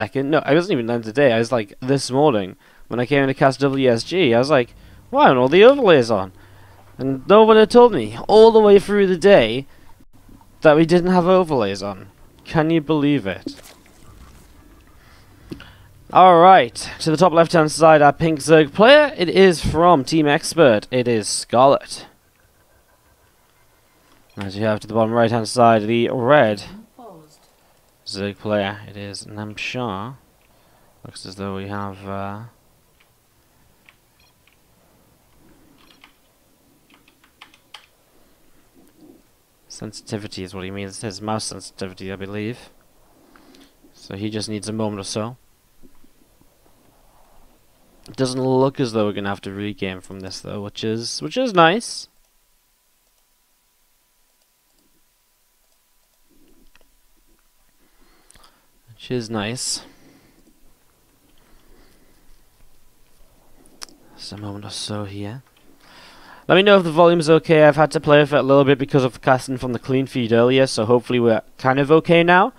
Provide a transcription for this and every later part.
second. No, I wasn't even done today. I was like this morning when I came in to cast WSG. I was like, why aren't all the overlays on? And no one had told me all the way through the day that we didn't have overlays on. Can you believe it? Alright, to the top left hand side, our pink Zerg player. It is from Team Expert. It is Scarlett. As you have to the bottom right hand side, the red Zerg player. It is Namshar. Looks as though we have sensitivity is what he means. It says mouse sensitivity, I believe. So he just needs a moment or so. It doesn't look as though we're gonna have to regame from this though, which is nice. Which is nice. Just a moment or so here. Let me know if the volume's okay. I've had to play with it a little bit because of casting from the clean feed earlier, so hopefully we're kind of okay now.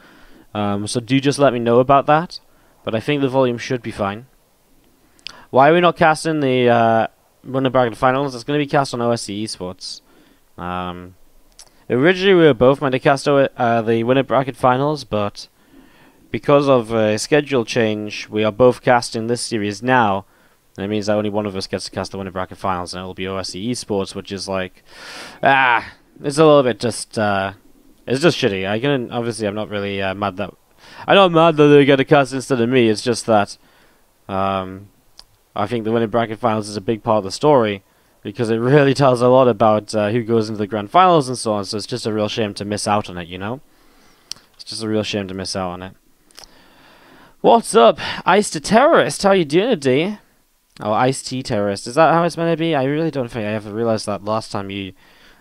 So do just let me know about that. But I think the volume should be fine. Why are we not casting the Winter Bracket Finals? It's going to be cast on OSC Esports. Originally we were both meant to cast the Winter Bracket Finals, but because of a schedule change, we are both casting this series now. And it means that only one of us gets to cast the Winter Bracket Finals, and it'll be OSC Esports, which is like, it's a little bit just, it's just shitty. Obviously I'm not really mad that, I'm not mad that they get a cast instead of me. It's just that, I think the Winter Bracket Finals is a big part of the story, because it really tells a lot about who goes into the Grand Finals and so on, so it's just a real shame to miss out on it, you know? It's just a real shame to miss out on it. What's up, Ice Terrorist? How you doing today? Oh, Ice-T Terrorist. Is that how it's meant to be? I really don't think I ever realized that last time you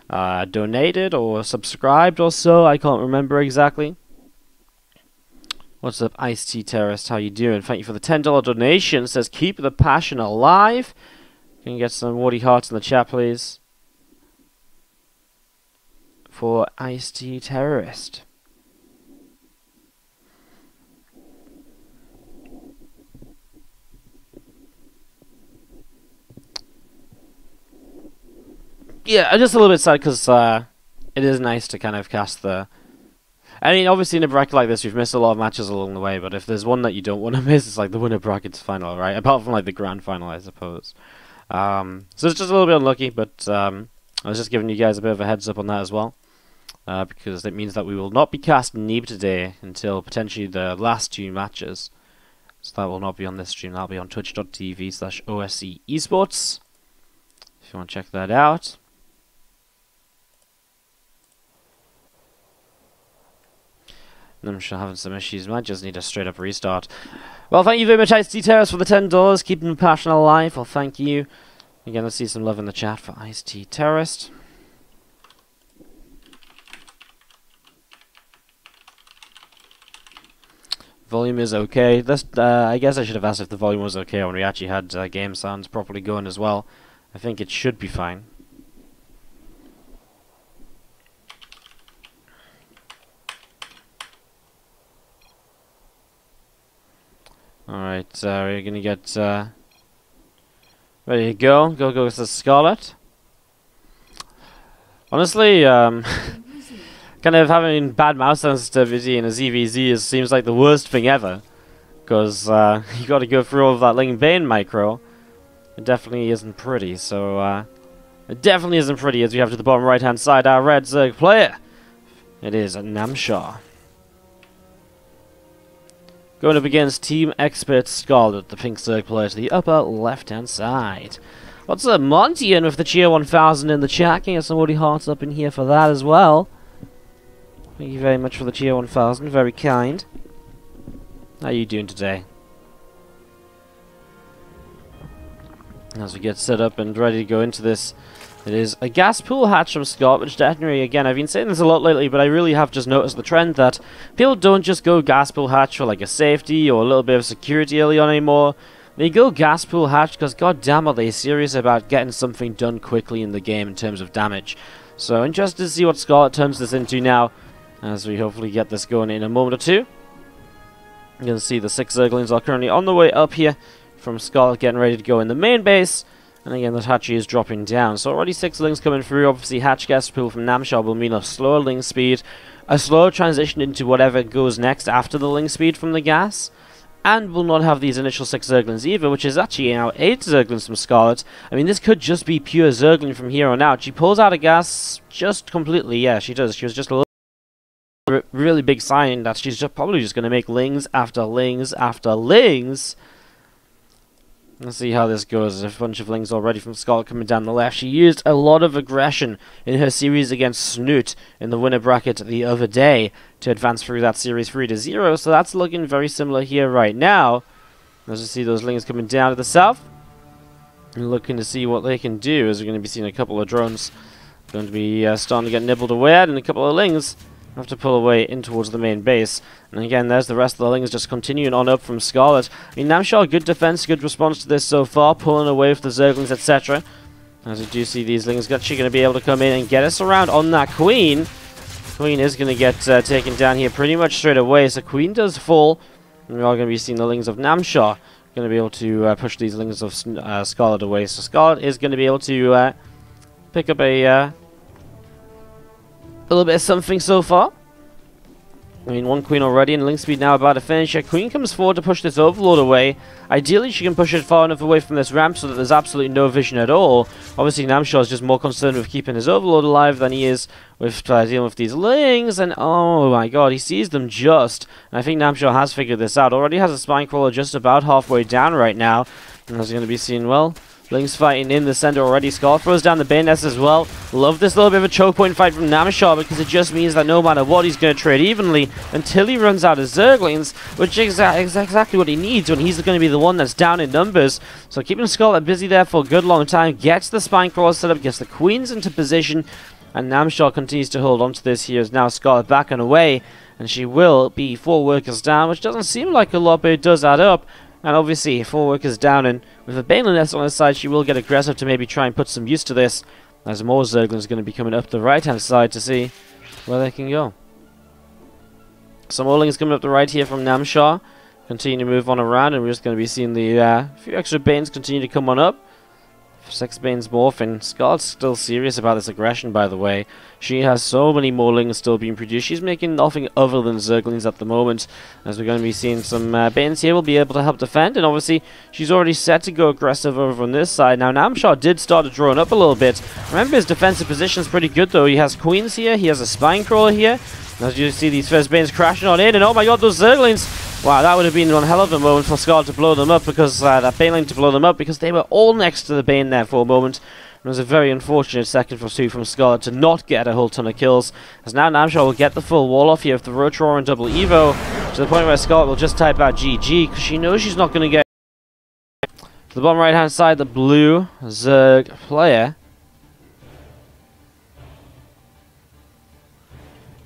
donated or subscribed or so. I can't remember exactly. What's up, Ice-T Terrorist? How you doing? Thank you for the $10 donation. It says, keep the passion alive. Can you get some Wardy hearts in the chat, please? For Ice-T Terrorist. Yeah, I'm just a little bit sad because it is nice to kind of cast the... I mean, obviously in a bracket like this, we've missed a lot of matches along the way, but if there's one that you don't want to miss, it's like the Winter Brackets Final, right? Apart from like the Grand Final, I suppose. So it's just a little bit unlucky, but I was just giving you guys a bit of a heads up on that as well. Because it means that we will not be casting Neeb today until potentially the last two matches. So that will not be on this stream, that'll be on twitch.tv/OSC Esports. If you want to check that out. Namshar having some issues. Might just need a straight up restart. Well, thank you very much, Ice-T Terrace, for the $10. Keeping the passion alive. Well, thank you. Again, let's see some love in the chat for Ice-T Terrorist. Volume is okay. This, I guess I should have asked if the volume was okay when we actually had game sounds properly going as well. I think it should be fine. Alright, we're gonna get ready to go. Go with the Scarlett. Honestly, kind of having bad mouse sensitivity in a ZvZ seems like the worst thing ever. Because you gotta go through all of that Ling Bane micro. It definitely isn't pretty, so it definitely isn't pretty as we have to the bottom right hand side our red Zerg player. It is Namshar. Going up against Team Expert Scarlett, the pink Zerg player to the upper left-hand side. What's up, Montian with the Cheer 1000 in the chat? Can you get some Woody hearts up in here for that as well? Thank you very much for the Cheer 1000, very kind. How are you doing today? As we get set up and ready to go into this, it is a gas pool hatch from Scott, which definitely, again, I've been saying this a lot lately, but I really have just noticed the trend that people don't just go gas pool hatch for like a safety or a little bit of security early on anymore. They go gas pool hatch because goddamn are they serious about getting something done quickly in the game in terms of damage. So interested to see what Scarlett turns this into now, as we hopefully get this going in a moment or two. You can see the 6 Zerglings are currently on the way up here from Scarlett, getting ready to go in the main base. And again, the Hatchy is dropping down. So already 6 Lings coming through. Obviously, Hatch gas people from Namshar will mean a slower Ling speed, a slower transition into whatever goes next after the Ling speed from the gas. And will not have these initial 6 Zerglings either, which is actually now 8 Zerglings from Scarlett. I mean, this could just be pure Zergling from here on out. She pulls out a gas just completely. Yeah, she does. She was just a little really big sign that she's probably just going to make Lings after Lings after Lings. Let's see how this goes. There's a bunch of Lings already from Scarlett coming down the left. She used a lot of aggression in her series against Snoot in the winner bracket the other day to advance through that series 3-0. So that's looking very similar here right now. As you see those Lings coming down to the south. And looking to see what they can do, as we're going to be seeing a couple of drones going to be starting to get nibbled away at, and a couple of Lings have to pull away in towards the main base. And again, there's the rest of the Lings just continuing on up from Scarlett. I mean, Namshar, good defense, good response to this so far, pulling away with the Zerglings, etc. As we do see these Lings actually going to be able to come in and get us around on that Queen. Queen is going to get taken down here pretty much straight away, so Queen does fall. And we are going to be seeing the Lings of Namshar going to be able to push these Lings of Scarlett away. So Scarlett is going to be able to pick up a little bit of something so far. I mean, 1 Queen already, and Ling speed now about to finish. Queen comes forward to push this Overlord away. Ideally, she can push it far enough away from this ramp so that there's absolutely no vision at all. Obviously, Namshar is just more concerned with keeping his Overlord alive than he is with dealing with these Lings. And oh my god, he sees them just. And I think Namshar has figured this out. Already has a Spine Crawler just about halfway down right now. And as you're going to be seeing, well, Lings fighting in the center already. Scarlett throws down the bayonets as well. Love this little bit of a choke point fight from Namshar, because it just means that no matter what, he's going to trade evenly until he runs out of Zerglings, which is exactly what he needs when he's going to be the one that's down in numbers. So keeping Scarlett busy there for a good long time, gets the Spine Crawler set up, gets the Queens into position, and Namshar continues to hold on to this here as now Scarlett back and away, and she will be 4 workers down, which doesn't seem like a lot, but it does add up. And obviously, 4 workers down, and with a Baneliness on her side, she will get aggressive to maybe try and put some use to this, as more Zerglings are going to be coming up the right-hand side to see where they can go. Some more Lings coming up the right here from Namshar. Continue to move on around, and we're just going to be seeing the few extra Banes continue to come on up. 6 Banes morphing. Scarlett's still serious about this aggression, by the way. She has so many more Lings still being produced. She's making nothing other than Zerglings at the moment. As we're going to be seeing some Banes here, will be able to help defend. And obviously, she's already set to go aggressive over on this side. Now, Namshar did start to drone up a little bit. Remember, his defensive position is pretty good, though. He has Queens here. He has a Spine Crawler here. As you see these first Banes crashing on in. And oh my god, those Zerglings! Wow, that would have been one hell of a moment for Scarlett to blow them up, because that Bane lane to blow them up, because they were all next to the Bane there for a moment. It was a very unfortunate second for 2 from Scarlett to not get a whole ton of kills, as now Namshar will get the full wall off here with the Roach Roar and double Evo, to the point where Scarlett will just type out GG, because she knows she's not going to get. To the bottom right hand side, the blue Zerg player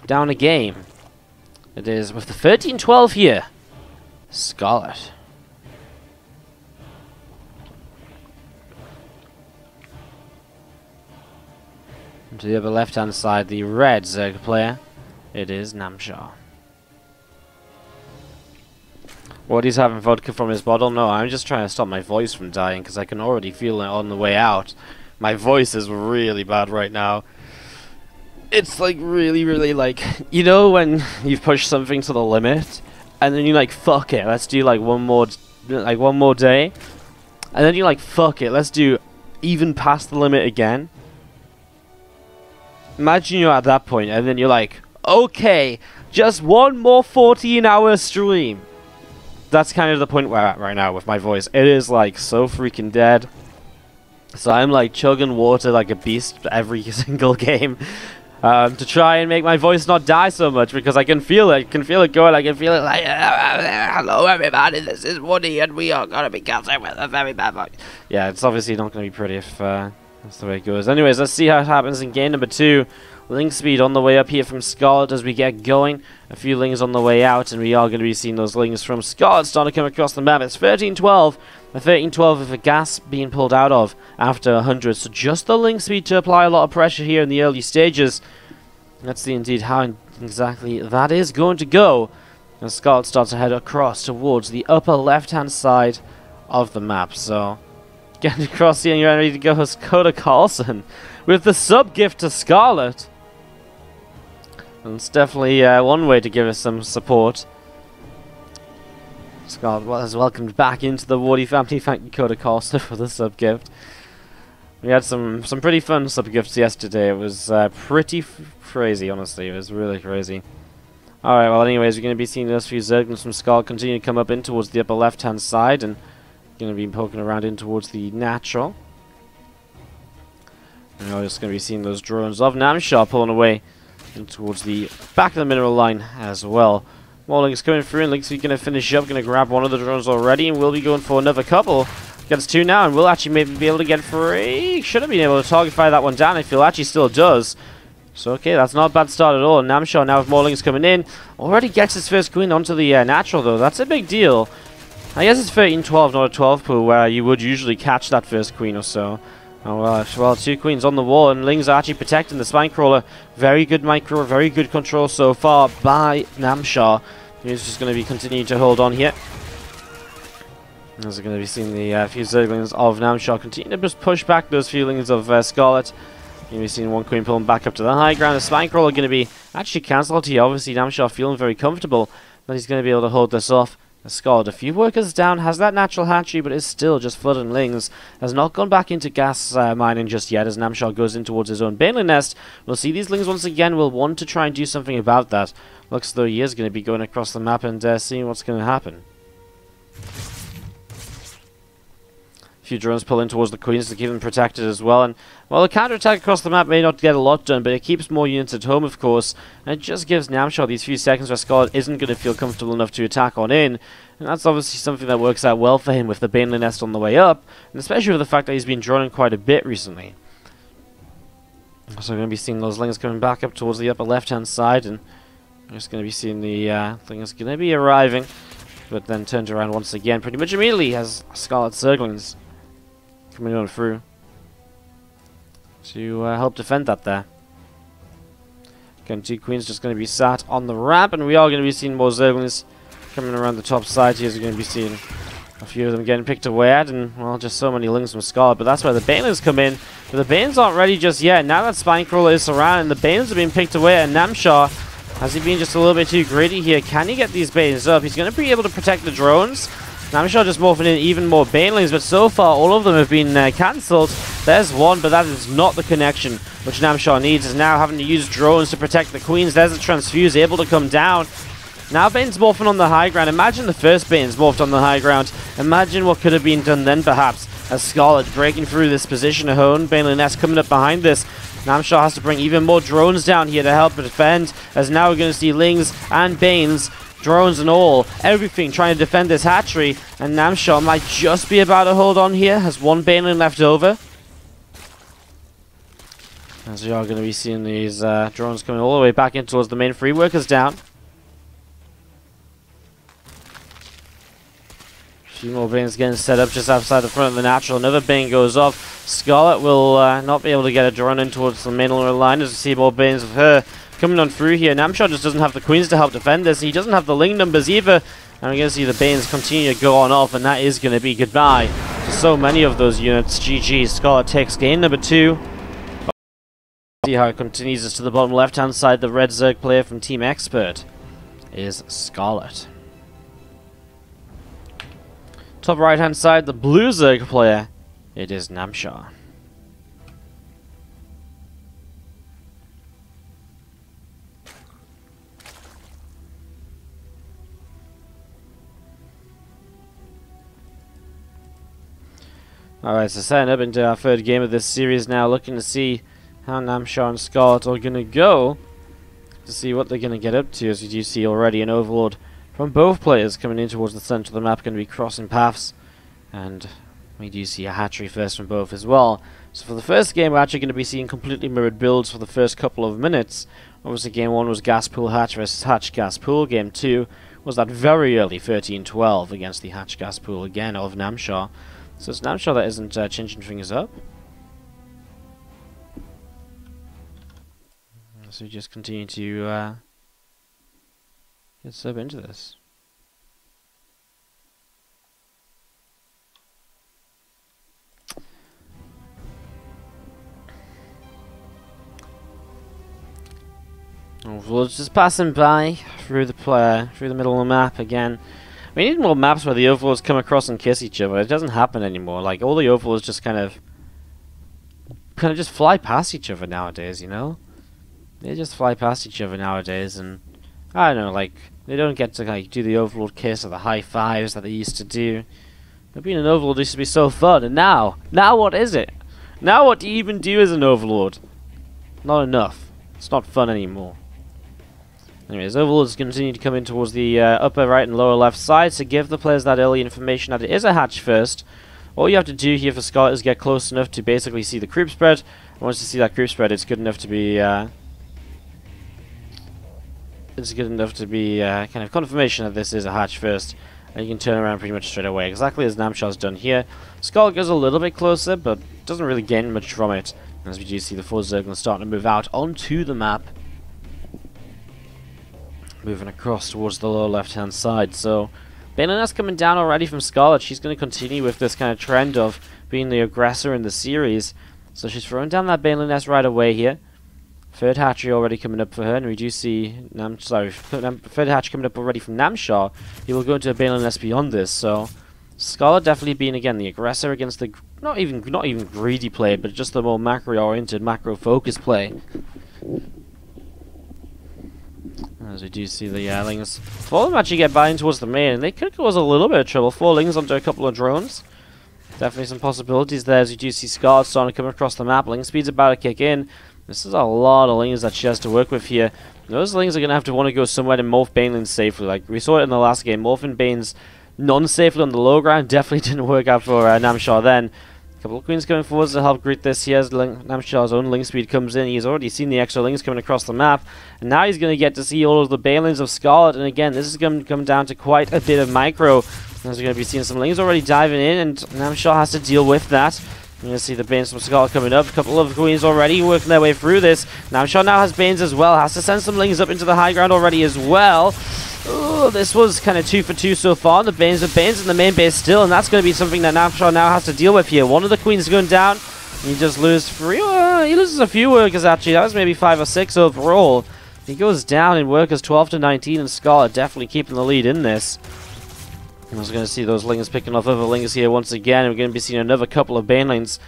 down a game. It is with the 13-12 here, Scarlett. And to the other left-hand side, the red Zerg player, it is Namshar. Wardy's having vodka from his bottle. No, I'm just trying to stop my voice from dying, because I can already feel it on the way out. My voice is really bad right now. It's like really like, you know when you've pushed something to the limit and then you like, fuck it, let's do like one more day, and then you're like, fuck it, let's do even past the limit again. Imagine you're at that point and then you're like, okay, just one more 14-hour stream. That's kind of the point where I'm at right now with my voice. It is like so freaking dead. So I'm like chugging water like a beast every single game. To try and make my voice not die so much, because I can feel it. I can feel it going. I can feel it like, hello everybody, this is Woody, and we are going to be catching with a very bad voice. Yeah, it's obviously not going to be pretty if that's the way it goes. Anyways, let's see how it happens in game number 2. Ling speed on the way up here from Scarlett as we get going. A few Lings on the way out, and we are going to be seeing those Lings from Scarlett starting to come across the map. It's 13-12. A 13-12 with a gas being pulled out of after 100. So just the Ling speed to apply a lot of pressure here in the early stages. Let's see indeed how exactly that is going to go And Scarlett starts to head across towards the upper left-hand side of the map. So, getting across here and you're ready to go is Coda Carlson with the sub-gift to Scarlett. And it's definitely one way to give us some support. Scarlett was welcomed back into the Wardy family. Thank you, Coda Carlson, for the sub-gift. We had some pretty fun sub-gifts yesterday. It was pretty crazy, honestly. It was really crazy. Alright, well anyways, we're going to be seeing those few Zerglings from Scarlett continue to come up in towards the upper left-hand side, and going to be poking around in towards the natural. And we're just going to be seeing those drones of Namshar pulling away in towards the back of the mineral line as well. More Links coming through, and Links are going to finish up, going to grab one of the drones already, and we'll be going for another couple. Gets two now, and we'll actually maybe be able to get three. Should have been able to target fire that one down. I feel actually still does. So okay, that's not a bad start at all. Namshar now with Maulings coming in. Already gets his first queen onto the natural though. That's a big deal. I guess it's 13-12, not a 12 pool where you would usually catch that first queen or so. Oh, well, two queens on the wall, and Lings are actually protecting the Spinecrawler. Very good micro, very good control so far by Namshar. He's just going to be continuing to hold on here. As we're going to be seeing the few Zerglings of Namshar continue to just push back those feelings of Scarlett. You're going to be seeing one queen pulling back up to the high ground. The Spinecrawler are going to be actually cancelled here. Obviously, Namshar feeling very comfortable that he's going to be able to hold this off. Scarlett, a few workers down, has that natural hatchery, but is still just flooding Lings. Has not gone back into gas mining just yet as Namshar goes in towards his own Baneling nest. We'll see these Lings once again will want to try and do something about that. Looks as though he is going to be going across the map and seeing what's going to happen. Few drones pull in towards the queens to keep them protected as well, and while the counter-attack across the map may not get a lot done, but it keeps more units at home, of course, and it just gives Namshar these few seconds where Scarlett isn't going to feel comfortable enough to attack on in, and that's obviously something that works out well for him with the Baneling nest on the way up, and especially with the fact that he's been droning quite a bit recently. So we're going to be seeing those Lings coming back up towards the upper left-hand side, and we're just going to be seeing the thing is going to be arriving, but then turned around once again pretty much immediately as Scarlet Zerglings coming on through to help defend that there. Again, two queens just going to be sat on the ramp, and we are going to be seeing more Zerglings coming around the top side here. We're going to be seeing a few of them getting picked away at, and well, just so many Lings from Scarlet, but that's where the Banelings come in. But the Banes aren't ready just yet. Now that Spinecrawler is surrounded and the Banes are being picked away, and Namshar, has he been just a little bit too greedy here? Can he get these Banes up? He's going to be able to protect the drones. Namshar just morphing in even more Banelings, but so far all of them have been cancelled. There's one, but that is not the connection which Namshar needs. Is now having to use drones to protect the queens. There's a transfuse able to come down. Now Bane's morphing on the high ground. Imagine the first Bane's morphed on the high ground. Imagine what could have been done then, perhaps, as Scarlett breaking through this position. A Hone Baneling nest coming up behind this. Namshar has to bring even more drones down here to help defend, as now we're going to see Lings and Banes, drones and all, everything trying to defend this hatchery, and Namshar might just be about to hold on here, has one Baneling left over. As we are going to be seeing these drones coming all the way back in towards the main free workers down. A few more Banes getting set up just outside the front of the natural. Another Bane goes off. Scarlett will not be able to get a drone in towards the main line as we see more Banes of her coming on through here. Namshar just doesn't have the queens to help defend this. He doesn't have the Ling numbers either. And we're going to see the Banes continue to go on off, and that is going to be goodbye to so many of those units. GG. Scarlett takes game number 2. See how it continues us to the bottom left-hand side. The red Zerg player from Team Expert is Scarlett. Top right-hand side, the blue Zerg player, it is Namshar. Alright, so setting up into our third game of this series now, looking to see how Namshar and Scarlett are going to go, to see what they're going to get up to, as you do see already an Overlord from both players coming in towards the center of the map, going to be crossing paths, and we do see a hatchery first from both as well. So for the first game, we're actually going to be seeing completely mirrored builds for the first couple of minutes. Obviously, game 1 was Gas Pool Hatch versus Hatch Gas Pool. Game 2 was that very early 13-12 against the Hatch Gas Pool again of Namshar. So it's Namshar that isn't changing things up. So we just continue to Get sub into this. Overlord's just passing by through the middle of the map again. We need more maps where the overlords come across and kiss each other. It doesn't happen anymore. Like, all the overlords just kind of just fly past each other nowadays, you know? They just fly past each other nowadays, and I don't know, like, they don't get to like do the overlord kiss or the high fives that they used to do. But being an overlord used to be so fun, and now what is it? Now what do you even do as an overlord? Not enough. It's not fun anymore. Anyways, overlords continue to come in towards the upper right and lower left sides to give the players that early information that it is a hatch first. All you have to do here for Scarlett is get close enough to basically see the creep spread. And once you see that creep spread, it's good enough to be kind of confirmation that this is a hatch first, and you can turn around pretty much straight away, exactly as Namshar's done here. Scarlett goes a little bit closer, but doesn't really gain much from it, as we do see the full circle starting to move out onto the map, moving across towards the lower left hand side. So Baneliness coming down already from Scarlett. She's going to continue with this kind of trend of being the aggressor in the series, so she's throwing down that Baneliness right away here. Third hatchery already coming up for her, and we do see third hatch coming up already from Namshar. He will go into a Baneliness beyond this, so Scarlett definitely being again the aggressor against the not even greedy play, but just the more macro-oriented, macro-focused play. As we do see the Lings, 4 of them actually get biting towards the main, and they could cause a little bit of trouble. 4 Lings onto a couple of drones. Definitely some possibilities there, as you do see Scarlett starting to come across the map. Ling speed's about to kick in. This is a lot of Lings that she has to work with here. Those Lings are going to have to want to go somewhere to morph Banelings safely. Like, we saw it in the last game. Morphing Banes non-safely on the low ground definitely didn't work out for Namshar then. A couple of queens coming forwards to help greet this here as Namshar's own Ling speed comes in. He's already seen the extra Lings coming across the map, and now he's going to get to see all of the Banelings of Scarlett. And again, this is going to come down to quite a bit of micro, as we're going to be seeing some Lings already diving in, and Namshar has to deal with that. You're going to see the Banes from Scarlett coming up. A couple of queens already working their way through this. Namshar now has Banes as well. Has to send some Lings up into the high ground already as well. Ooh, this was kind of 2 for 2 so far. The Banes of Banes in the main base still, and that's going to be something that Namshar now has to deal with here. One of the queens going down. He just loses 3. He loses a few workers actually. That was maybe 5 or 6 overall. He goes down in workers 12 to 19, and Scarlett definitely keeping the lead in this. I was going to see those Lings picking off other Lings here once again. We're going to be seeing another couple of Banelings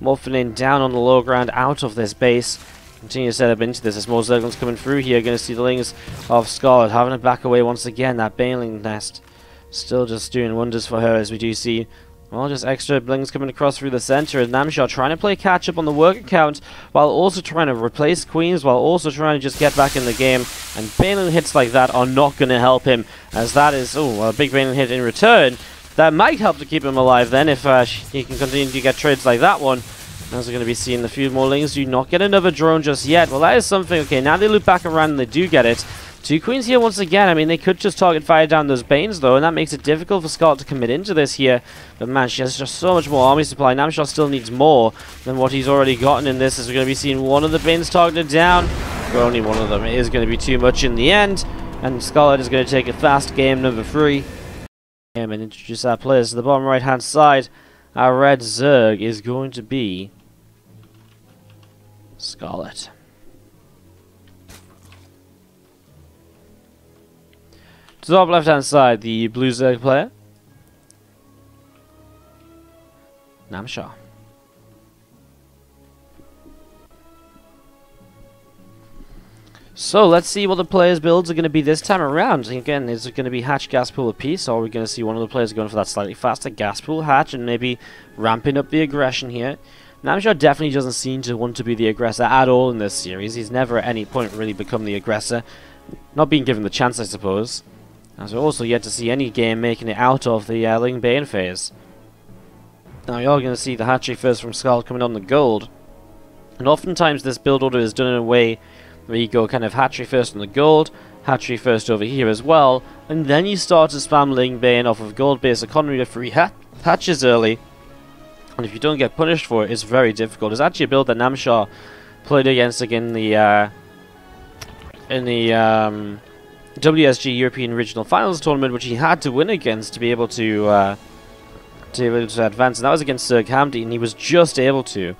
morphing in down on the low ground out of this base. Continue to set up into this as more Zerglings coming through here. Going to see the Lings of Scarlett having to back away once again. That Baneling nest still just doing wonders for her, as we do see, well, just extra Lings coming across through the center. And Namshar trying to play catch up on the worker count while also trying to replace queens, while also trying to just get back in the game. And Baneling hits like that are not going to help him, as that is a big Baneling hit in return. That might help to keep him alive then if he can continue to get trades like that one. As we're going to be seeing a few more Lings do not get another drone just yet. Well, that is something. Okay, now they loop back around and they do get it. 2 queens here once again. I mean, they could just target fire down those Banes though, and that makes it difficult for Scarlett to commit into this here. But man, she has just so much more army supply. Namshar still needs more than what he's already gotten in this, as we're going to be seeing one of the Banes targeted down. But only one of them. It is going to be too much in the end, and Scarlett is going to take a fast game number 3. And introduce our players to the bottom right hand side. Our red Zerg is going to be Scarlett. To the top left hand side, the blue Zerg player, Namshar. So let's see what the players' builds are going to be this time around. Again, is it going to be hatch gas pool apiece, or are we going to see one of the players going for that slightly faster gas pool hatch and maybe ramping up the aggression here? Namshar definitely doesn't seem to want to be the aggressor at all in this series. He's never at any point really become the aggressor. Not being given the chance, I suppose. As we're also yet to see any game making it out of the Ling Bane phase. Now you're going to see the hatchery first from Scarlett coming on the gold. And oftentimes this build order is done in a way where you go kind of hatchery first on the gold, hatchery first over here as well, and then you start to spam Ling Bane off of gold base economy to free hatches early. And if you don't get punished for it, it's very difficult. It's actually a build that Namshar played against again in the WSG European Regional Finals tournament, which he had to win against to be able to advance, and that was against Sir Hamdi, and he was just able to.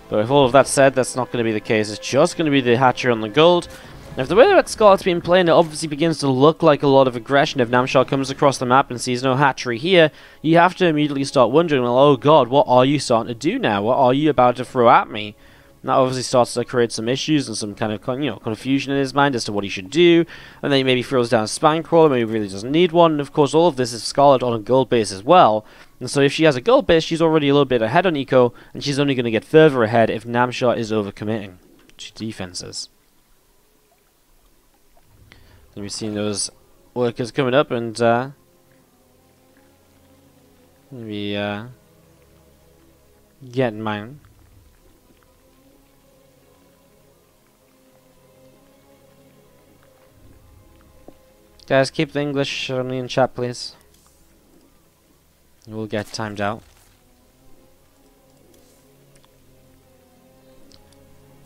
But with all of that said, that's not going to be the case. It's just going to be the hatchery on the gold. Now, if the way that Scarlett's been playing, it obviously begins to look like a lot of aggression. If Namshar comes across the map and sees no hatchery here, you have to immediately start wondering, well, oh god, what are you starting to do now? What are you about to throw at me? And that obviously starts to create some issues and some kind of confusion in his mind as to what he should do. And then he maybe throws down a spine crawler, maybe he really doesn't need one. And of course, all of this is Scarlett on a gold base as well. And so if she has a gold base, she's already a little bit ahead on eco, and she's only going to get further ahead if Namshar is overcommitting to defenses. And we've seen those workers coming up and maybe getting mine. Guys, keep the English only in chat, please. We'll get timed out.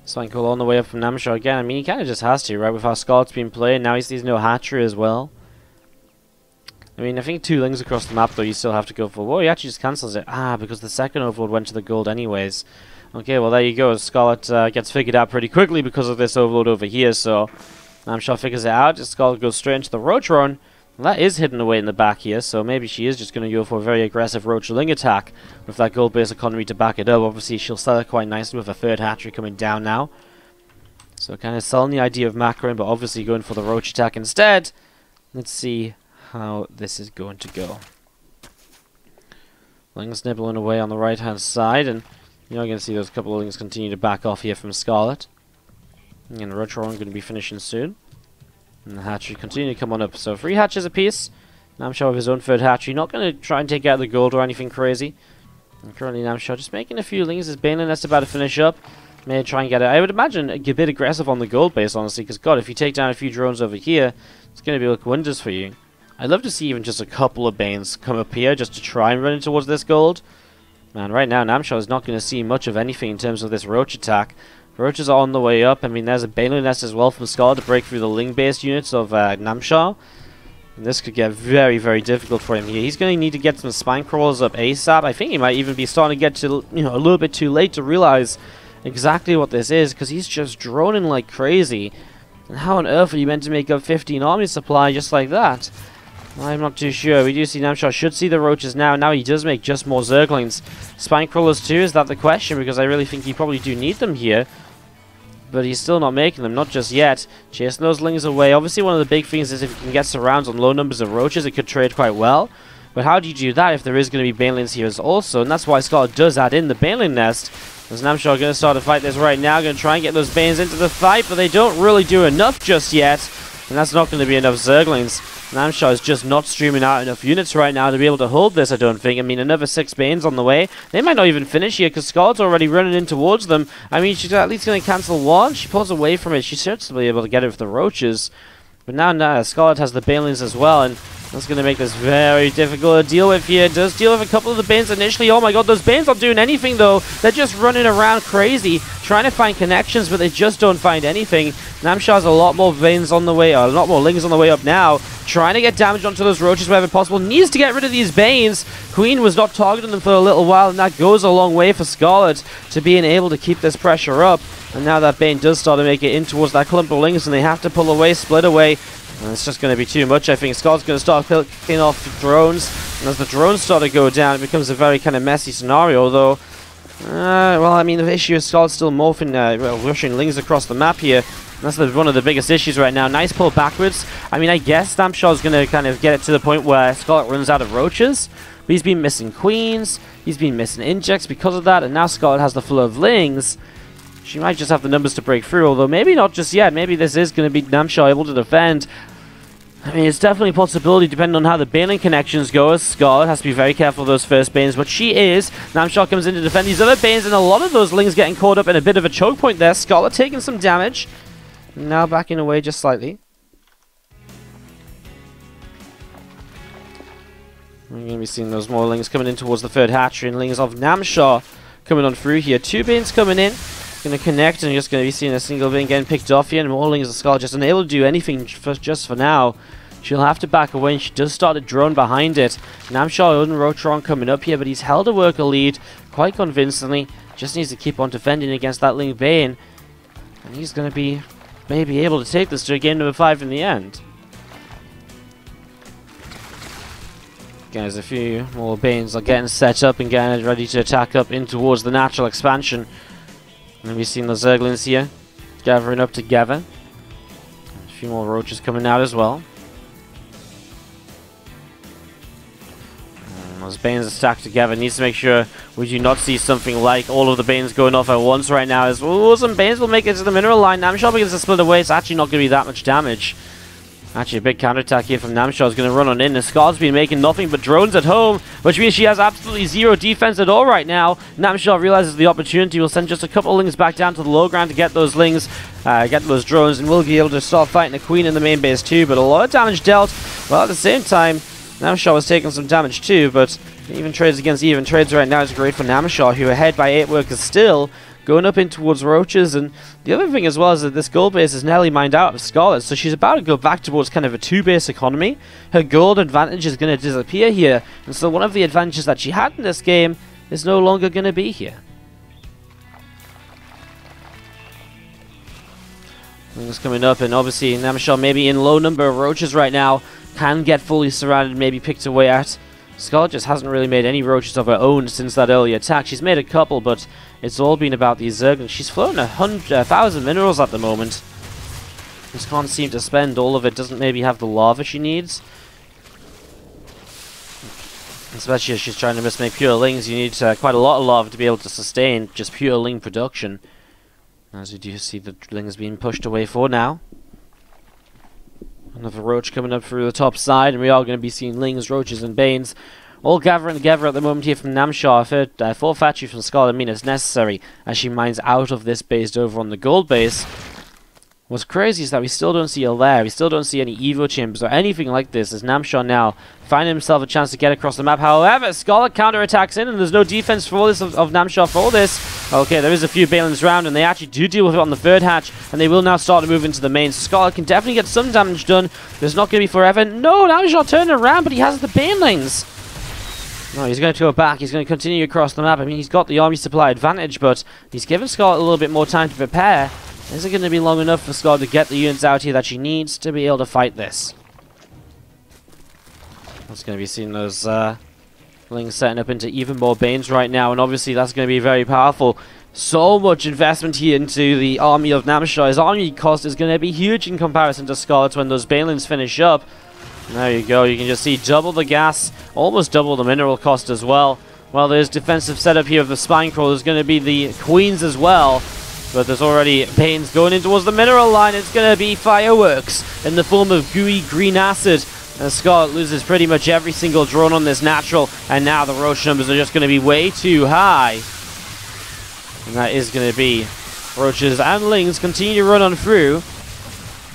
Swanko on the way up from Namshar again. I mean, he kind of just has to, right? With how Scarlett's been playing, now he sees no hatchery as well. I mean, I think 2 lings across the map, though, you still have to go for. Whoa, he actually just cancels it. Ah, because the second overload went to the gold anyways. Okay, well, there you go. Scarlett gets figured out pretty quickly because of this overload over here, so Namshar figures it out. Scarlett goes straight into the roach run. That is hidden away in the back here, so maybe she is just going to go for a very aggressive roach ling attack with that gold base economy to back it up. Obviously, she'll sell it quite nicely with a 3rd hatchery coming down now. So kind of selling the idea of macroing, but obviously going for the roach attack instead. Let's see how this is going to go. Lings nibbling away on the right-hand side, and you're going to see those couple of lings continue to back off here from Scarlett. And the roach run going to be finishing soon. And the hatchery continue to come on up. So 3 hatches apiece. Namshar with his own 3rd hatchery. Not going to try and take out the gold or anything crazy. And currently Namshar just making a few lings. His Baneling Nest about to finish up. May try and get it. I would imagine a bit aggressive on the gold base, honestly. Because, God, if you take down a few drones over here, it's going to be like wonders for you. I'd love to see even just a couple of Banes come up here just to try and run in towards this gold. Man, right now Namshar is not going to see much of anything in terms of this roach attack. Roaches are on the way up. I mean, there's a Baneling Nest as well from Scarlett to break through the ling-based units of Namshar. And this could get very, very difficult for him here. He's going to need to get some spine crawlers up ASAP. I think he might even be starting to get to, a little bit too late to realize exactly what this is, because he's just droning like crazy. And how on earth are you meant to make up 15 army supply just like that? I'm not too sure. We do see Namshar should see the roaches now. Now he does make just more zerglings. Spine crawlers too, is that the question? Because I really think you probably do need them here. But he's still not making them, not just yet. Chasing those lings away. Obviously one of the big things is if you can get surrounds on low numbers of roaches, it could trade quite well. But how do you do that if there is going to be banelings here also? And that's why Scarlett does add in the Baneling Nest. As Namshar going to start to fight this right now. Going to try and get those Banes into the fight, but they don't really do enough just yet. And that's not going to be enough zerglings. Namshar is just not streaming out enough units right now to be able to hold this, I don't think. I mean, another 6 Banes on the way. They might not even finish here because Scarlett's already running in towards them. I mean, she's at least going to cancel one. She pulls away from it. She should be able to get it with the roaches. But now Scarlett has the Banelings as well, and that's going to make this very difficult to deal with here. It does deal with a couple of the Banes initially. Oh my god, those Banes aren't doing anything though. They're just running around crazy, trying to find connections, but they just don't find anything. Namshar has a lot more Banes on the way, or a lot more Lings on the way up now. Trying to get damage onto those roaches wherever possible. Needs to get rid of these Banes. Queen was not targeting them for a little while, and that goes a long way for Scarlett to being able to keep this pressure up. And now that Bane does start to make it in towards that clump of Lings, and they have to pull away, split away. And it's just going to be too much, I think. Scarlett's going to start picking off drones. And as the drones start to go down, it becomes a very kind of messy scenario, though. Well, I mean, the issue is Scarlett's still morphing, rushing Lings across the map here. And that's one of the biggest issues right now. Nice pull backwards. I mean, I guess Namshar's going to kind of get it to the point where Scarlett runs out of roaches. But he's been missing queens. He's been missing injects because of that. And now Scarlett has the flow of Lings. She might just have the numbers to break through, although maybe not just yet. Maybe this is going to be Namshar able to defend. I mean, it's definitely a possibility depending on how the Baneling connections go. Scarlett has to be very careful of those first Banes, but she is. Namshar comes in to defend these other Banes, and a lot of those Lings getting caught up in a bit of a choke point there. Scarlett taking some damage. Now backing away just slightly. We're going to be seeing those more Lings coming in towards the third hatchery, and Lings of Namshar coming on through here. 2 Banes coming in. Going to connect, and you're just going to be seeing a single Bane getting picked off here, and Morling as a Scarlett just unable to do anything just for now. She'll have to back away, and she does start a drone behind it. Namshar and Rotron coming up here, but he's held a worker lead quite convincingly. Just needs to keep on defending against that Link Bane. And he's going to be maybe able to take this to game number 5 in the end. Guys, a few more Banes are getting set up and getting ready to attack up in towards the natural expansion. And we've seen the Zerglings here gathering up together. A few more Roaches coming out as well. Those Banes are stacked together. Needs to make sure we do not see something like all of the Banes going off at once right now. As some Banes will make it to the mineral line. Namshar begins to split away. It's actually not going to be that much damage. Actually, a big counterattack here from Namshar is going to run on in. And Scar's been making nothing but drones at home, which means she has absolutely zero defense at all right now. Namshar realizes the opportunity. Will send just a couple of Lings back down to the low ground to get those Lings, get those drones, and will be able to start fighting the Queen in the main base too. But a lot of damage dealt. Well, at the same time, Namshar was taking some damage too, but even trades against even trades right now is great for Namshar, who are ahead by 8 workers still, going up in towards Roaches. And the other thing as well is that this gold base is nearly mined out of Scarlett, so she's about to go back towards kind of a 2-base economy. Her gold advantage is going to disappear here, and so one of the advantages that she had in this game is no longer going to be here. Things coming up, and obviously Namshar maybe in low number of Roaches right now, can get fully surrounded, maybe picked away at. Scarlett just hasn't really made any Roaches of her own since that early attack. She's made a couple, but it's all been about these Zerglings. She's flown 1,000 minerals at the moment. Just can't seem to spend all of it. Doesn't maybe have the lava she needs. Especially as she's trying to just make pure Lings. You need quite a lot of lava to be able to sustain just pure Ling production. As you do see the Lings being pushed away for now. Another Roach coming up through the top side, and we are going to be seeing Lings, Roaches, and Banes all gathering together at the moment here from Namshar. Full factory from Scarlett mean it's necessary as she mines out of this base over on the gold base. What's crazy is that we still don't see a lair, we still don't see any Evo chambers or anything like this, as Namshar now finding himself a chance to get across the map. However, Scarlett counterattacks in, and there's no defense for this of Namshar for this. Okay, there is a few Balins round, and they actually do deal with it on the third hatch, and they will now start to move into the main. So Scarlett can definitely get some damage done, but it's not going to be forever. No, Namshar turned around, but he has the Banelings. No, he's going to go back. He's going to continue across the map. I mean, he's got the army supply advantage, but he's given Scarlett a little bit more time to prepare. Is it going to be long enough for Scarlett to get the units out here that she needs to be able to fight this? That's going to be seeing those Lings setting up into even more Banes right now, and obviously that's going to be very powerful. So much investment here into the army of Namshar. His army cost is going to be huge in comparison to Scarlett's when those Banelings finish up. There you go, you can just see double the gas, almost double the mineral cost as well. Well, there's defensive setup here of the Spine Crawl. There's going to be the Queens as well. But there's already Banes going in towards the mineral line. It's going to be fireworks in the form of gooey green acid. And Scarlett loses pretty much every single drone on this natural. And now the Roach numbers are just going to be way too high. And that is going to be Roaches and Lings continue to run on through.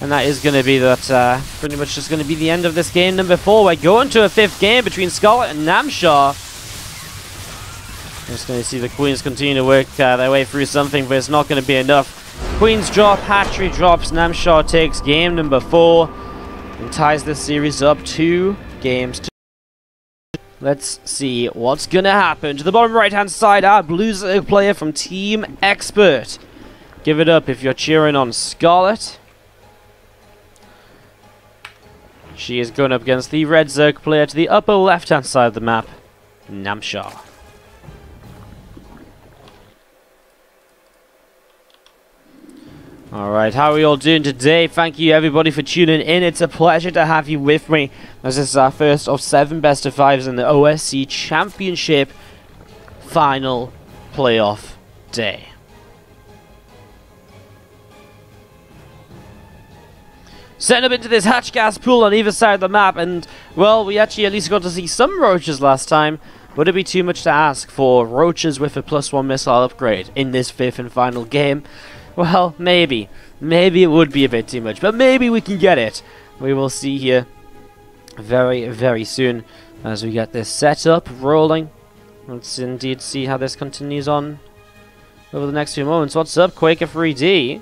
And that is going to be that pretty much just going to be the end of this game number 4. We're going to a 5th game between Scarlett and Namshar. Just going to see the Queens continue to work their way through something, but it's not going to be enough. Queens drop, Hatchery drops, Namshar takes game number 4 and ties this series up 2 games to. Let's see what's going to happen. To the bottom right hand side, our Blue Zerg player from Team Expert. Give it up if you're cheering on Scarlett. She is going up against the Red Zerg player to the upper left hand side of the map, Namshar. Alright, how are we all doing today? Thank you everybody for tuning in. It's a pleasure to have you with me, as this is our first of 7 best of 5s in the OSC Championship final playoff day. Setting up into this hatch gas pool on either side of the map, and well, we actually at least got to see some Roaches last time. Would it be too much to ask for Roaches with a +1 missile upgrade in this 5th and final game? Well, maybe. Maybe it would be a bit too much, but maybe we can get it. We will see here very, very soon as we get this set up rolling. Let's indeed see how this continues on. over the next few moments. What's up, Quaker3D?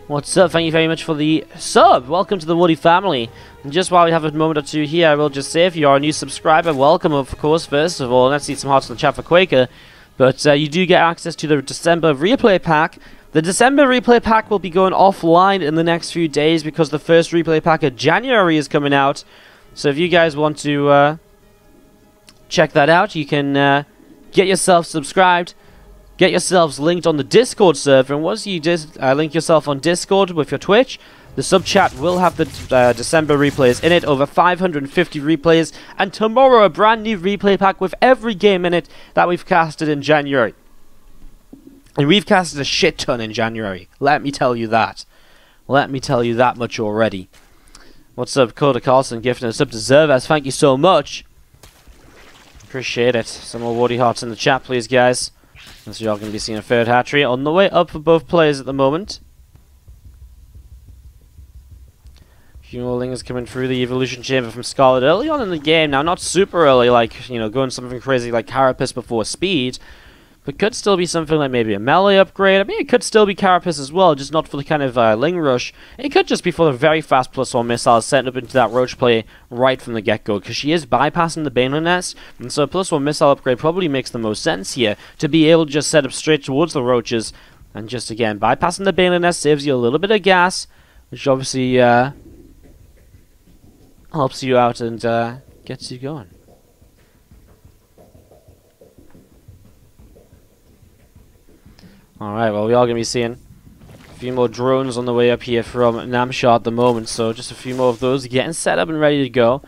What's up? Thank you very much for the sub. Welcome to the Woody family. And just while we have a moment or two here, I will just say if you are a new subscriber, welcome, of course, first of all. Let's see some hearts in the chat for Quaker. But you do get access to the December replay pack. The December replay pack will be going offline in the next few days because the first replay pack of January is coming out. So if you guys want to check that out, you can get yourself subscribed. Get yourselves linked on the Discord server, and once you link yourself on Discord with your Twitch, the sub chat will have the December replays in it, over 550 replays, and tomorrow a brand new replay pack with every game in it that we've casted in January. And we've casted a shit ton in January, let me tell you that. Let me tell you that much already. What's up, Coda Carlson, gifting us up to ZvZ, thank you so much. Appreciate it. Some more Wardy hearts in the chat, please, guys. So y'all going to be seeing a third hat-trick on the way up for both players at the moment. Fueling is coming through the evolution chamber from Scarlett early on in the game. Now, not super early, like, you know, going something crazy like Carapace before speed. But could still be something like maybe a melee upgrade. I mean, it could still be Carapace as well, just not for the kind of Ling Rush. It could just be for the very fast +1 missiles setting up into that Roach play right from the get-go, because she is bypassing the Baneling Nest, and so a +1 missile upgrade probably makes the most sense here, to be able to just set up straight towards the Roaches, and just, again, bypassing the Baneling Nest saves you a little bit of gas, which obviously helps you out and gets you going. Alright, well, we are going to be seeing a few more drones on the way up here from Namshar at the moment, so just a few more of those getting set up and ready to go.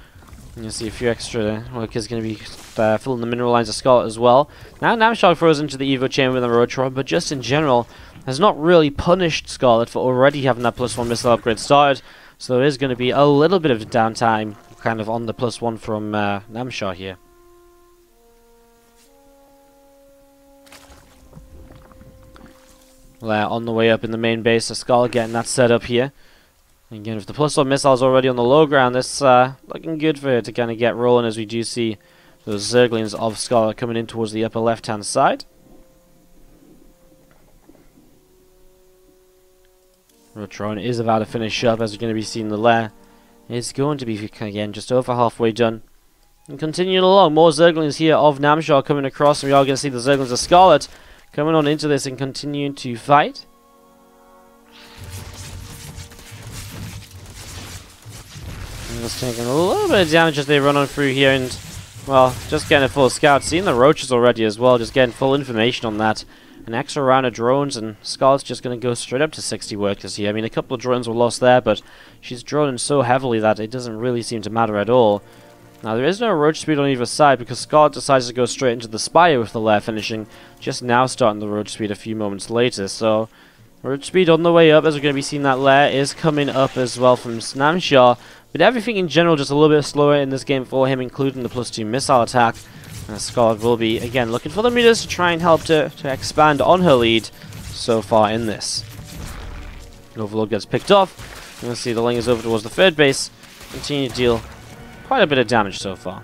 And you'll see a few extra workers going to be filling the mineral lines of Scarlett as well. Now Namshar throws into the Evo chamber with a Roach, but just in general, has not really punished Scarlett for already having that +1 missile upgrade started, so there is going to be a little bit of downtime kind of on the +1 from Namshar here. On the way up in the main base, so Scarlett getting that set up here. Again, with the +1 missiles already on the low ground, it's looking good for her to kind of get rolling, as we do see those Zerglings of Scarlett coming in towards the upper left-hand side. Rotron is about to finish up, as we're going to be seeing the lair. It's going to be, again, just over halfway done. And continuing along, more Zerglings here of Namshar coming across, and we are going to see the Zerglings of Scarlett coming on into this and continuing to fight. And just taking a little bit of damage as they run on through here, and, well, just getting a full scout. Seeing the Roaches already as well, just getting full information on that. An extra round of drones, and Scarlett's just going to go straight up to 60 workers here. I mean, a couple of drones were lost there, but she's droning so heavily that it doesn't really seem to matter at all. Now, there is no Roach speed on either side because Scarlett decides to go straight into the Spire with the lair finishing, just now starting the Roach speed a few moments later. So, Roach speed on the way up, as we're going to be seeing that lair is coming up as well from Namshar. But everything in general just a little bit slower in this game for him, including the +2 missile attack. And Scarlett will be, again, looking for the meters to try and help to expand on her lead so far in this. Overlord gets picked off. You'll see the Ling is over towards the third base. Continue to deal quite a bit of damage so far.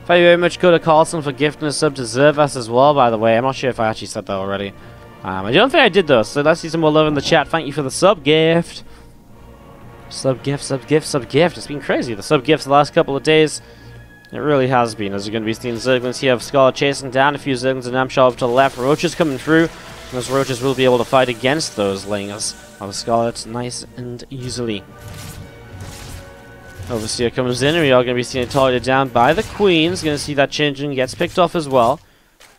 Thank you very much, Coda Carlson, for gifting a sub to ZvZ as well, by the way. I'm not sure if I actually said that already. I don't think I did, though, so let's see some more love in the chat. Thank you for the sub gift. Sub gift, sub gift, sub gift. It's been crazy, the sub gifts the last couple of days. It really has been, as you're going to be seeing Zerglings here of Scarlett chasing down a few Zerglings and Namshar up to the left. Roaches coming through, and those Roaches will be able to fight against those Lingers of Scarlett nice and easily. Overseer comes in, and we are going to be seeing it targeted down by the Queens. Going to see that changing gets picked off as well.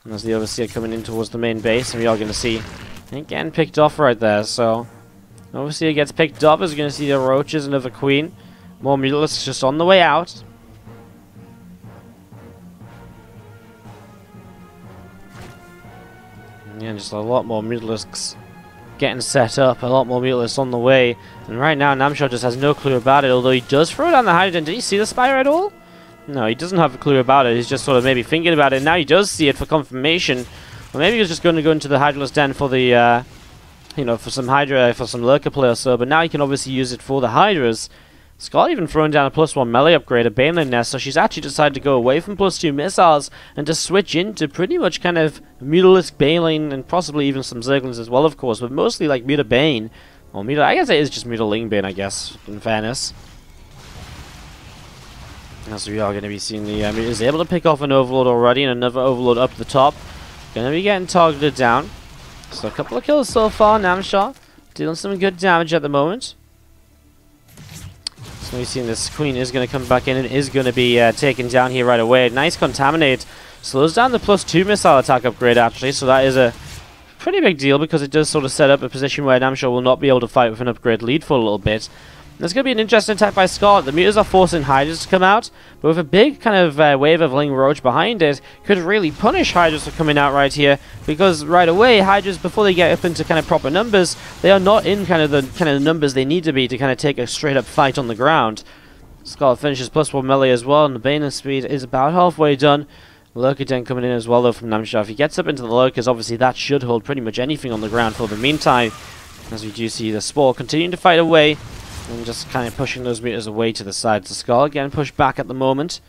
And there's the Overseer coming in towards the main base, and we are going to see it getting picked off right there. So, Overseer gets picked up, as we're going to see the Roaches, another Queen. More Mutalisks just on the way out. Yeah, just a lot more Mutalisks getting set up, a lot more Mutalisks on the way. And right now, Namshar just has no clue about it, although he does throw down the Hydrogen. Did he see the Spire at all? No, he doesn't have a clue about it. He's just sort of maybe thinking about it. Now he does see it for confirmation. Or maybe he was just going to go into the Hydralisk Den for the, you know, for some Hydra, for some Lurker play or so. But now he can obviously use it for the Hydras. Scarlett even throwing down a +1 melee upgrade, a Baneling Nest, so she's actually decided to go away from +2 missiles and to switch into pretty much kind of Mutalisk Baneling and possibly even some Zerglings as well, of course, but mostly like Muta Bane. Or Muta, I guess it is just Mutaling Bane, I guess, in fairness. As we are going to be seeing the Muta's able to pick off an Overlord already, and another Overlord up the top. Going to be getting targeted down. So a couple of kills so far, Namshar dealing some good damage at the moment. So we've seen this Queen is going to come back in and is going to be taken down here right away. Nice Contaminate. Slows down the +2 missile attack upgrade actually, so that is a pretty big deal because it does sort of set up a position where Namshar will not be able to fight with an upgrade lead for a little bit. There's going to be an interesting attack by Scarlett. The Mutas are forcing Hydras to come out, but with a big kind of wave of Ling Roach behind it, could really punish Hydras for coming out right here, because right away, Hydras, before they get up into kind of proper numbers, they are not in kind of the numbers they need to be to kind of take a straight-up fight on the ground. Scarlett finishes +1 melee as well, and the Bane speed is about halfway done. Lurker Den coming in as well, though, from Namshar. If he gets up into the Lurkers, obviously that should hold pretty much anything on the ground for the meantime, as we do see the Spore continuing to fight away, and just kind of pushing those Mutas away to the side. So Scarlett getting pushed back at the moment.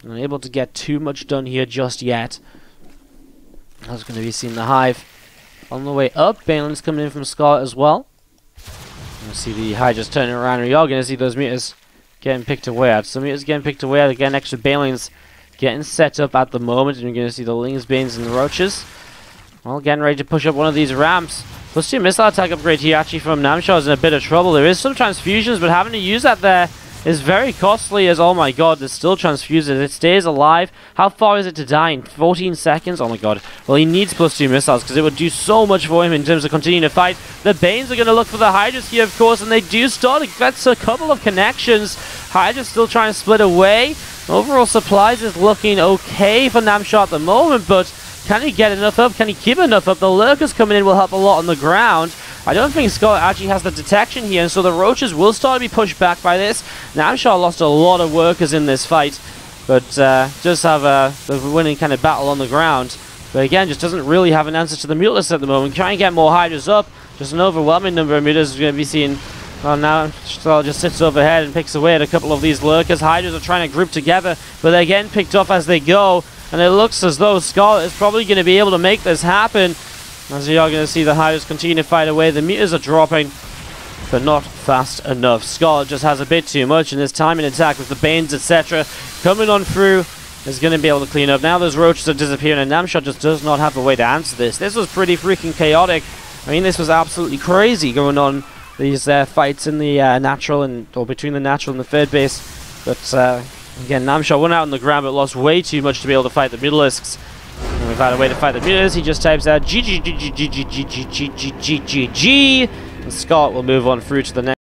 Unable to get too much done here just yet. I was going to be seeing the Hive on the way up. Baneling's coming in from Scarlett as well. You see the Hive just turning around, and we are going to see those Mutas getting picked away at. So Mutas getting picked away at. Again, extra Banelings getting set up at the moment. And you're going to see the Lings, Banes, and the Roaches. Well, getting ready to push up one of these ramps. +2 missile attack upgrade here actually from Namshar is in a bit of trouble. There is some transfusions, but having to use that there is very costly as, oh my god, there's still transfuses. It stays alive. How far is it to die? In 14 seconds? Oh my god. Well, he needs +2 missiles because it would do so much for him in terms of continuing to fight. The Banes are going to look for the Hydras here, of course, and they do start to get a couple of connections. Hydras still trying to split away. Overall supplies is looking okay for Namshar at the moment, but can he get enough up? Can he keep enough up? The Lurkers coming in will help a lot on the ground. I don't think Scarlett actually has the detection here, and so the Roaches will start to be pushed back by this. Namshar lost a lot of workers in this fight, but does have the winning kind of battle on the ground. But again, just doesn't really have an answer to the Mutalisk at the moment. Trying to get more Hydras up. Just an overwhelming number of Mutas is going to be seen. Well, now Scarlett just sits overhead and picks away at a couple of these Lurkers. Hydras are trying to group together, but they're getting picked off as they go. And it looks as though Scarlett is probably going to be able to make this happen. As we are going to see the Hydras continue to fight away. The Mutas are dropping, but not fast enough. Scarlett just has a bit too much, and this timing attack with the Banes, etc. coming on through is going to be able to clean up. Now those Roaches are disappearing, and Namshar just does not have a way to answer this. This was pretty freaking chaotic. I mean, this was absolutely crazy going on. These fights in the natural or between the natural and the third base. But again, Namshar went out on the ground but lost way too much to be able to fight the Mutalisks. And without a way to fight the Mutas, he just types out GG, and Scarlett will move on through to the next.